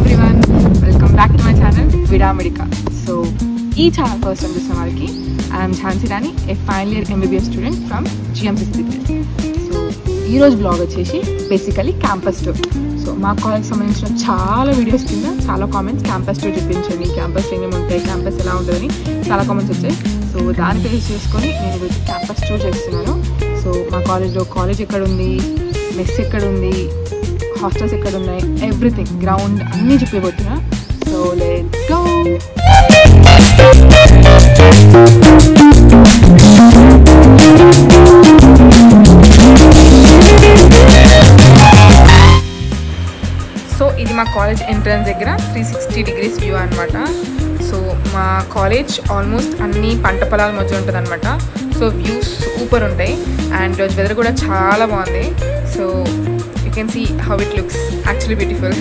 everyone, welcome back to my channel Vida Medica. So ee channel first time chustunna variki I am Jhansi Rani, a final year MBBS student from GMC City. So ee roju vlog vachesi basically campus tour. So మా college సంబంధించిన చాలా videos కింద చాలా comments campus tour చూపించండి, campus ఏమేమి ఉంటాయి, campus ఎలా ఉంటుందని చాలా కామెంట్స్ వచ్చాయి. సో దాన్ని బేస్ చేసుకొని నేను ఈరోజు క్యాంపస్ టూర్ చేస్తున్నాను. సో మా కాలేజ్లో కాలేజ్ ఎక్కడ ఉంది, మెస్ ఎక్కడ ఉంది, హాస్టల్స్ ఎక్కడ ఉన్నాయి, ఎవ్రీథింగ్ గ్రౌండ్ అన్నీ చెప్పిపోతున్నా. So let's go. సో ఇది మా కాలేజ్ ఎంట్రన్స్ దగ్గర 360 degrees వ్యూ అనమాట. సో మా కాలేజ్ ఆల్మోస్ట్ అన్ని పంట పొలాల మధ్య ఉంటుంది అనమాట. సో వ్యూస్ సూపర్ ఉంటాయి అండ్ రోజు వెదర్ కూడా చాలా బాగుంది. So you can see how it looks actually beautiful.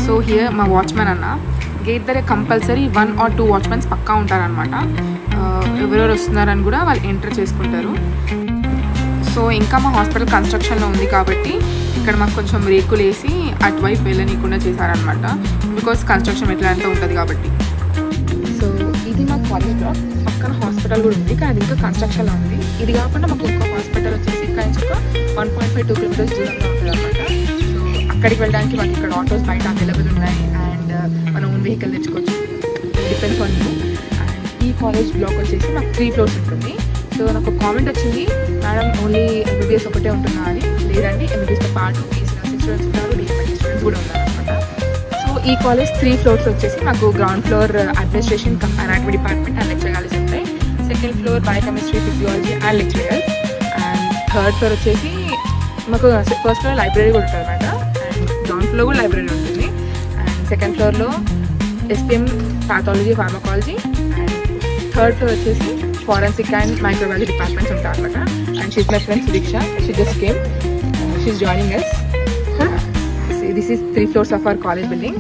So here మా వాచ్మెన్ అన్న గేట్ దగ్గర కంపల్సరీ 1 or 2 వాచ్మెన్స్ పక్కా ఉంటారనమాట. ఎవరెవరు వస్తున్నారని కూడా వాళ్ళు ఎంటర్ చేసుకుంటారు. సో ఇంకా మా హాస్పిటల్ కన్స్ట్రక్షన్లో ఉంది కాబట్టి ఇక్కడ మాకు కొంచెం రేకులు వేసి అటువైపు వెళ్ళనీయకుండా చేశారనమాట. బికాస్ కన్స్ట్రక్షన్ ఎట్లా అంతా ఉంటుంది కాబట్టి. సో ఇది మా కాలేజ్ బ్లాక్, పక్కన హాస్పిటల్ కూడా ఉంది కానీ అది ఇంకా కన్స్ట్రక్షన్లో ఉంది. ఇది కాకుండా మాకు ఇంకో హాస్పిటల్ వచ్చేసి ఇక్కడ నుంచి ఒక 1.5-2 kilometers దూరంలో ఉంటుంది అనమాట. సో అక్కడికి వెళ్ళడానికి మాకు ఇక్కడ ఆటోస్ బయట అవైలబుల్ ఉన్నాయి అండ్ మనం ఓన్ వెహికల్ తెచ్చుకోవచ్చు, డిపెండ్స్ ఆన్ యూ. అండ్ ఈ కాలేజ్ బ్లాక్ వచ్చేసి మాకు 3 floors ఉంటుంది. సో నాకు ఒక కామెంట్ వచ్చింది, మేడం ఓన్లీ ఎంబీబీఎస్ ఒకటే ఉంటున్నా అని. లేదండి, ఎంబీబీఎస్తో పాటు బీఎస్సీ స్టూడెంట్స్ ఉన్నారు, డిఎంఎస్సీ స్టూడెంట్స్ కూడా ఉన్నారనమాట. సో ఈ కాలేజ్ 3 floors వచ్చేసి మాకు ground floor administration anatomy department and lecture college ఉంటాయి. Second floor biochemistry, physiology and lecturers. And third floor వచ్చేసి మాకు ఫస్ట్ ఫ్లోర్ లైబ్రరీ కూడా ఉంటుంది అనమాట. అండ్ గ్రౌండ్ ఫ్లోర్ కూడా లైబ్రరీ ఉంటుంది. అండ్ సెకండ్ ఫ్లోర్లో SPM, pathology, pharmacology. And third floor వచ్చేసి ఫారెన్సిక్ అండ్ మైక్రోబయాలజీ డిపార్ట్మెంట్స్ ఉంటాయి అనమాట. And she's my friend Sudiksha, she just came, she's joining us. This is 3 floors of our college building.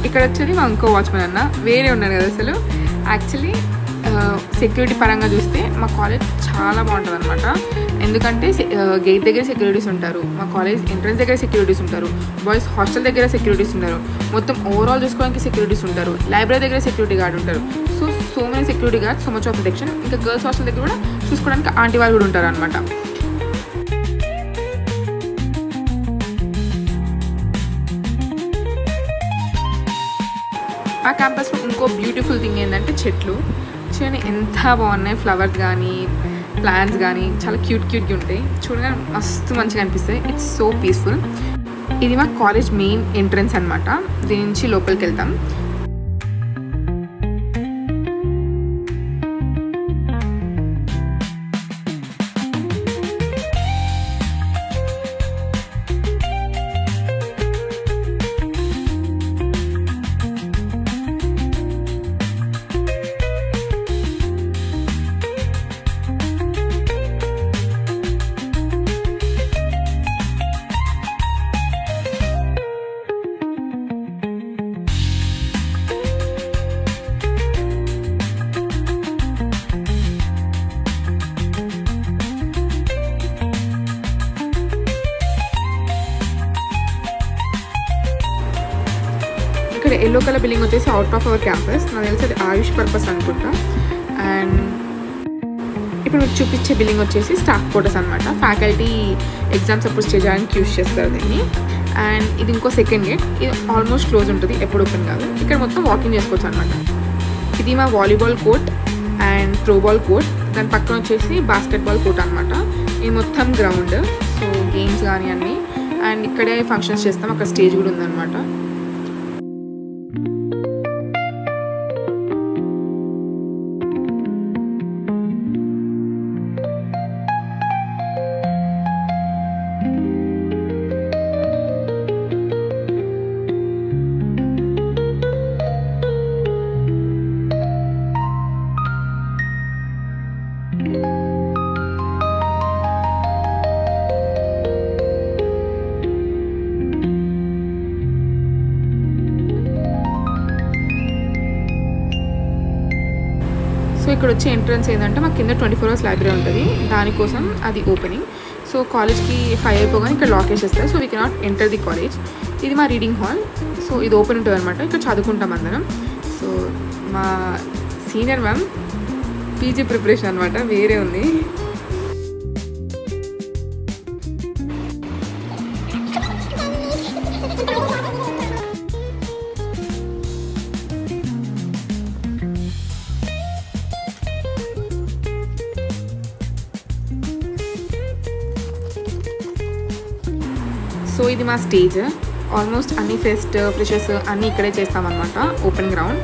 ఇక్కడ వచ్చేది మా ఇంకో వాచ్మెన్ అన్న, వేరే ఉన్నారు కదా. అసలు యాక్చువల్లీ సెక్యూరిటీ పరంగా చూస్తే మా కాలేజ్ చాలా బాగుంటుంది అనమాట. ఎందుకంటే గేట్ దగ్గర సెక్యూరిటీస్ ఉంటారు, మా కాలేజ్ ఎంట్రన్స్ దగ్గర సెక్యూరిటీస్ ఉంటారు, బాయ్స్ హాస్టల్ దగ్గర సెక్యూరిటీస్ ఉంటారు, మొత్తం ఓవరాల్ చూసుకోవడానికి సెక్యూరిటీస్ ఉంటారు, లైబ్రరీ దగ్గర సెక్యూరిటీ గార్డ్ ఉంటారు. So many security guard, so much of protection. ఇంకా గర్ల్స్ హాస్టల్ దగ్గర కూడా చూసుకోవడానికి ఆంటీ వాళ్ళు కూడా ఉంటారు అనమాట. ఆ క్యాంపస్లో ఇంకో బ్యూటిఫుల్ థింగ్ ఏంటంటే చెట్లు. చూడండి ఎంత బాగున్నాయి, ఫ్లవర్స్ కానీ ప్లాంట్స్ కానీ చాలా క్యూట్గా ఉంటాయి. చూడగానే మస్తు మంచిగా అనిపిస్తాయి. It's so peaceful. ఇది మా కాలేజ్ మెయిన్ ఎంట్రన్స్ అనమాట. దీని నుంచి లోపలికి వెళ్తాం. ఇక్కడ ఎల్లో కలర్ బిల్డింగ్ వచ్చేసి అవుట్ ఆఫ్ అవర్ క్యాంపస్. నాకు తెలిసి అది ఆయుష్ పర్పస్ అనుకుంటా. అండ్ ఇప్పుడు మీకు చూపించే బిల్డింగ్ వచ్చేసి స్టాఫ్ క్వార్టర్స్ అనమాట. ఫ్యాకల్టీ ఎగ్జామ్స్ సపోజ్ చేయడానికి యూజ్ చేస్తారు దీన్ని. అండ్ ఇది ఇంకో సెకండ్ గేట్, ఇది ఆల్మోస్ట్ క్లోజ్ ఉంటుంది, ఎప్పుడు ఓపెన్ కాదు. ఇక్కడ మొత్తం వాకింగ్ చేసుకోవచ్చు అనమాట. ఇది మా volleyball court and throwball court. దాని పక్కన వచ్చేసి బాస్కెట్బాల్ కోర్ట్ అనమాట. ఇది మొత్తం గ్రౌండ్, సో గేమ్స్ కానీ అన్నీ. అండ్ ఇక్కడే ఫంక్షన్స్ చేస్తాం, అక్కడ స్టేజ్ కూడా ఉందన్నమాట. సో ఇక్కడ వచ్చే ఎంట్రన్స్ ఏంటంటే మాకు కింద 24 hours లైబ్రరీ ఉంటుంది, దానికోసం అది ఓపెనింగ్. సో కాలేజ్కి 5 అయిపోగానే ఇక్కడ లాక్ వేసేస్తారు, so we cannot enter the college. ఇది మా రీడింగ్ హాల్, సో ఇది ఓపెన్ ఉంటుంది అనమాట, ఇక్కడ చదువుకుంటాం అందరం. సో మా సీనియర్ మ్యామ్ పీజీ ప్రిపరేషన్ అనమాట, వేరే ఉంది. సో ఇది మా స్టేజ్, ఆల్మోస్ట్ అన్ని ఫెస్ట్ ఫ్రెషర్స్ అన్నీ ఇక్కడే చేస్తామన్నమాట, ఓపెన్ గ్రౌండ్.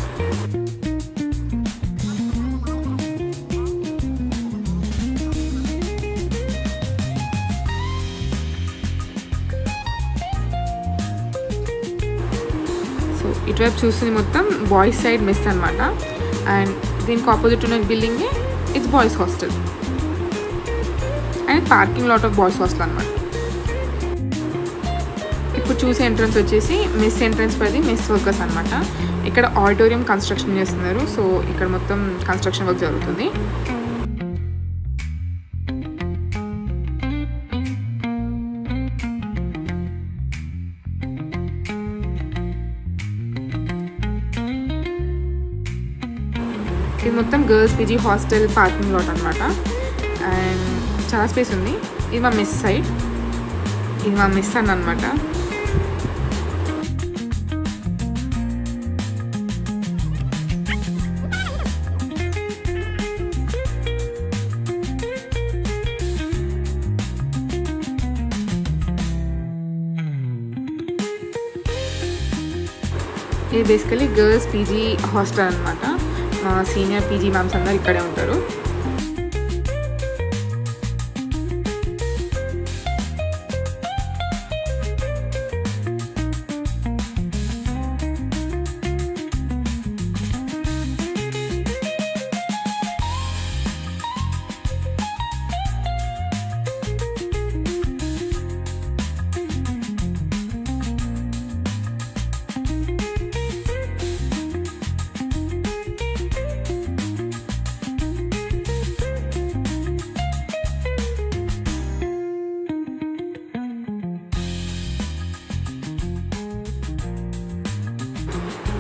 సో ఇటువైపు చూస్తుంది మొత్తం బాయ్స్ సైడ్ మెస్ అనమాట, అండ్ దీనికి ఆపోజిట్ ఉన్న బిల్డింగే it's boys hostel, and parking lot of boys hostel అనమాట. ఇప్పుడు చూసే ఎంట్రన్స్ వచ్చేసి మెస్ ఎంట్రన్స్ పది మెస్ వర్కర్స్ అనమాట. ఇక్కడ ఆడిటోరియం కన్స్ట్రక్షన్ చేస్తున్నారు, సో ఇక్కడ మొత్తం కన్స్ట్రక్షన్ వర్క్ జరుగుతుంది. ఇది మొత్తం girls PG hostel parking lot అనమాట, అండ్ చాలా స్పేస్ ఉంది. ఇది మా మెస్ సైడ్, ఇది మా మెస్ అన్నమాట. ఇది బేసికలీ గర్ల్స్ పీజీ హాస్టల్ అనమాట. మా సీనియర్ పీజీ మ్యామ్స్ అందరు ఇక్కడే ఉంటారు.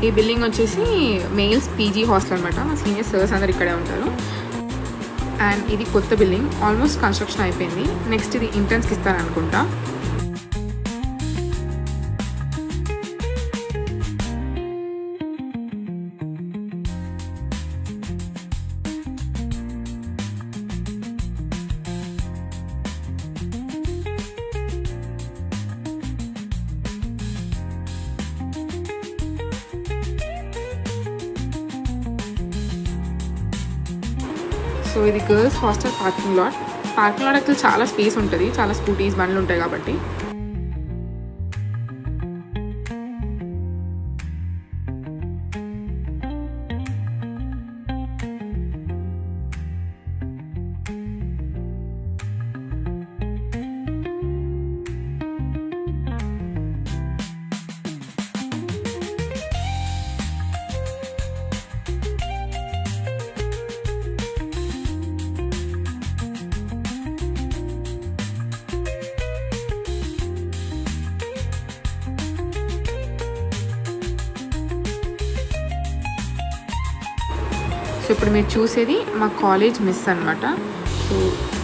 ఈ బిల్డింగ్ వచ్చేసి మెయిల్స్ పీజీ హాస్టల్ అనమాట. మా సీనియర్ సర్స్ అందరు ఇక్కడే ఉంటారు. అండ్ ఇది కొత్త బిల్డింగ్, ఆల్మోస్ట్ కన్స్ట్రక్షన్ అయిపోయింది. నెక్స్ట్ ఇది ఇంటర్న్స్కి ఇస్తారనుకుంటా. సో ఇది girls hostel parking lot. Parking lot అయితే చాలా స్పేస్ ఉంటుంది, చాలా స్కూటీస్ బండ్లు ఉంటాయి కాబట్టి. సో ఇప్పుడు మీరు చూసేది మా కాలేజ్ మెస్ అనమాట. సో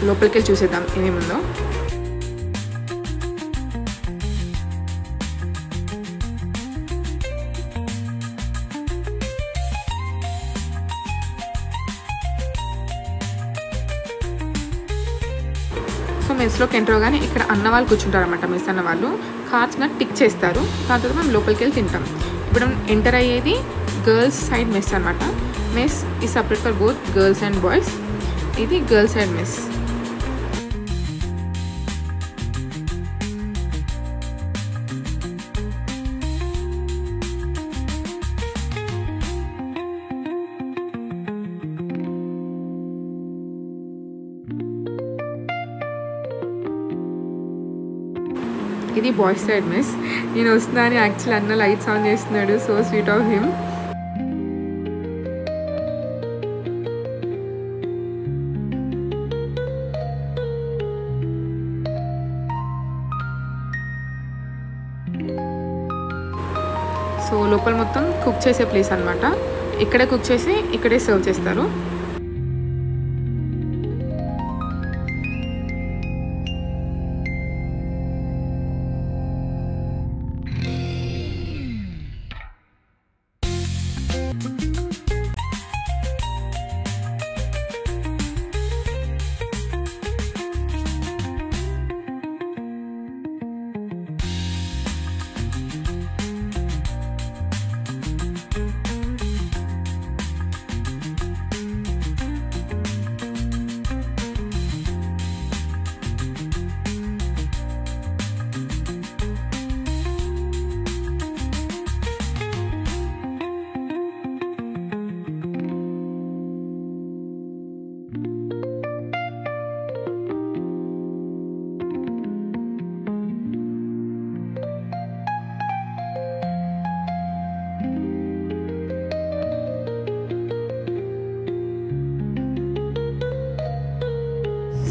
లోపలికి వెళ్ళి చూసేద్దాం ఏమేముందో. సో మెస్లోకి ఎంటర్ అవగానే ఇక్కడ అన్న వాళ్ళు కూర్చుంటారన్నమాట. మెస్ అన్న వాళ్ళు కార్డ్స్ మీద టిక్ చేస్తారు, దాని తర్వాత మనం లోపలికి వెళ్ళి తింటాం. ఇప్పుడు ఎంటర్ అయ్యేది గర్ల్స్ సైడ్ మెస్ అనమాట. Mess is separate for both girls and boys. ఇది గర్ల్స్ సైడ్ మెస్. ఇది బాయ్స్ సైడ్ మిస్. నేను వస్తున్నా అని యాక్చువల్ అన్న లైట్స్ ఆన్ చేస్తున్నాడు. So sweet of him. So లోపల మొత్తం కుక్ చేసే ప్లేస్ అనమాట. ఇక్కడే కుక్ చేసి ఇక్కడే సర్వ్ చేస్తారు.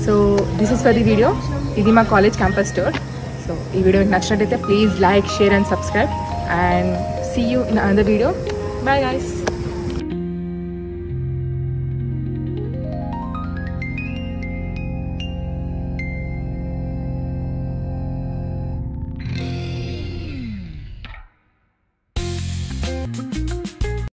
So this is for the video. ఇది మా కాలేజ్ క్యాంపస్ టూర్. సో ఈ వీడియో మీకు నచ్చినట్టయితే please like, share and subscribe, and see you in another video. Bye guys.